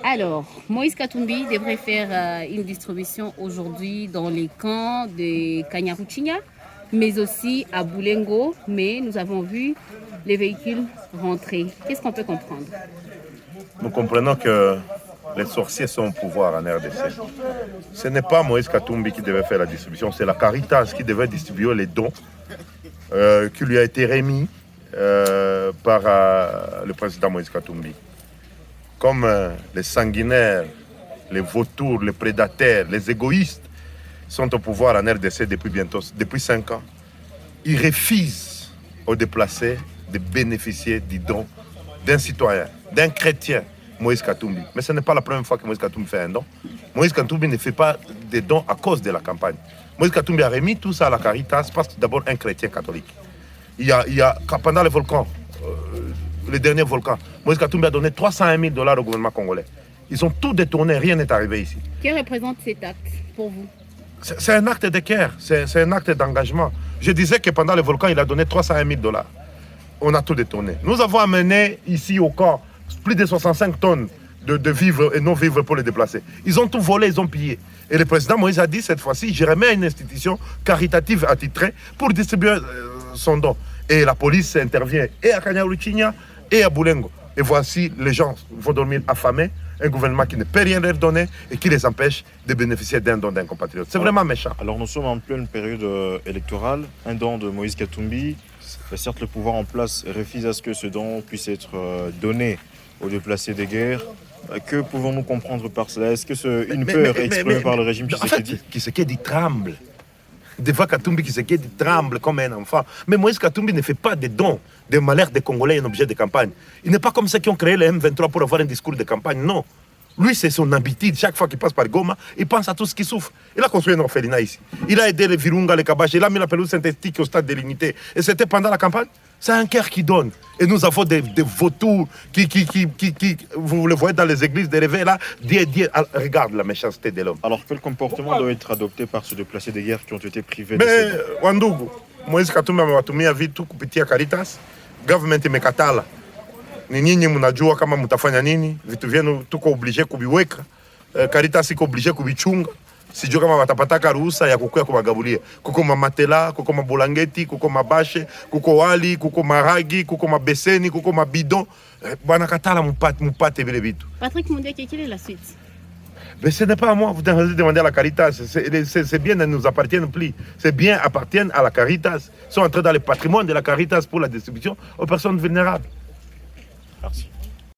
Alors, Moïse Katumbi devrait faire une distribution aujourd'hui dans les camps de Kanyaruchinya, mais aussi à Boulengo. Mais nous avons vu les véhicules rentrer. Qu'est-ce qu'on peut comprendre? Nous comprenons que les sorciers sont au pouvoir en RDC. Ce n'est pas Moïse Katumbi qui devait faire la distribution, c'est la Caritas qui devait distribuer les dons qui lui a été remis par le président Moïse Katumbi. Comme les sanguinaires, les vautours, les prédateurs, les égoïstes sont au pouvoir en RDC depuis 5 ans, ils refusent aux déplacés de bénéficier du don d'un citoyen, d'un chrétien, Moïse Katumbi. Mais ce n'est pas la première fois que Moïse Katumbi fait un don. Moïse Katumbi ne fait pas de dons à cause de la campagne. Moïse Katumbi a remis tout ça à la Caritas parce que c'est d'abord un chrétien catholique. Pendant les volcans, les derniers volcans, Moïse Katumbi a donné 301 000 $ au gouvernement congolais. Ils ont tout détourné, rien n'est arrivé ici. Que représente cet acte pour vous? C'est un acte de cœur, c'est un acte d'engagement. Je disais que pendant les volcans, il a donné 301 000 $. On a tout détourné. Nous avons amené ici au camp plus de 65 tonnes de vivres et non-vivres pour les déplacer. Ils ont tout volé, ils ont pillé. Et le président Moïse a dit cette fois-ci, je remets à une institution caritative attitrée pour distribuer son don. Et la police intervient et à Kanyaruchinya et à Boulengo. Et voici, les gens vont dormir affamés, un gouvernement qui ne peut rien leur donner et qui les empêche de bénéficier d'un don d'un compatriote. C'est vraiment méchant. Alors nous sommes en pleine période électorale, un don de Moïse Katumbi. Certes, le pouvoir en place refuse à ce que ce don puisse être donné aux déplacés des guerres. Que pouvons-nous comprendre par cela? Est-ce que c'est une peur exprimée par le régime Tshisekedi? En fait, Tshisekedi tremble. Des fois, Katumbi Tshisekedi tremble comme un enfant. Mais Moïse Katumbi ne fait pas de dons, de malheur des Congolais un objet de campagne. Il n'est pas comme ceux qui ont créé le M23 pour avoir un discours de campagne. Non. Lui, c'est son habitude. Chaque fois qu'il passe par Goma, il pense à tout ce qui souffre. Il a construit un orphelinat ici. Il a aidé les Virunga, les Kabash. Il a mis la pelouse synthétique au stade de l'unité. Et c'était pendant la campagne. C'est un cœur qui donne. Et nous avons des vautours vous le voyez dans les églises des réveils là, regarde la méchanceté de l'homme. Alors quel comportement doit être adopté par ceux déplacés des guerres qui ont été privés de Mais Wandugu, Moïse Katumbi amewatumia vitu kupitia Caritas, government imekatala. Ni nyinyi mnajua kama mtafanya nini, vitu vyenu tuko oblige kuviweka. Caritas iko oblige kuvichunga. Sijui kama watapataka ruhusa ya kukuya kubagabulia. Kuko mamatela, kuko mabulangeti, kuko mabashe, kuko wali, kuko maragi, kuko mabeseni, kuko mabidon. Bwana katala mupate vile vitu. Patrick Mundeke, quelle est la suite? Mais ce n'est pas à moi, vous devez demander à la Caritas. Ces biens ne nous appartiennent plus. Ces biens appartiennent à la Caritas. Ils sont entrés dans le patrimoine de la Caritas pour la distribution aux personnes vulnérables. Merci.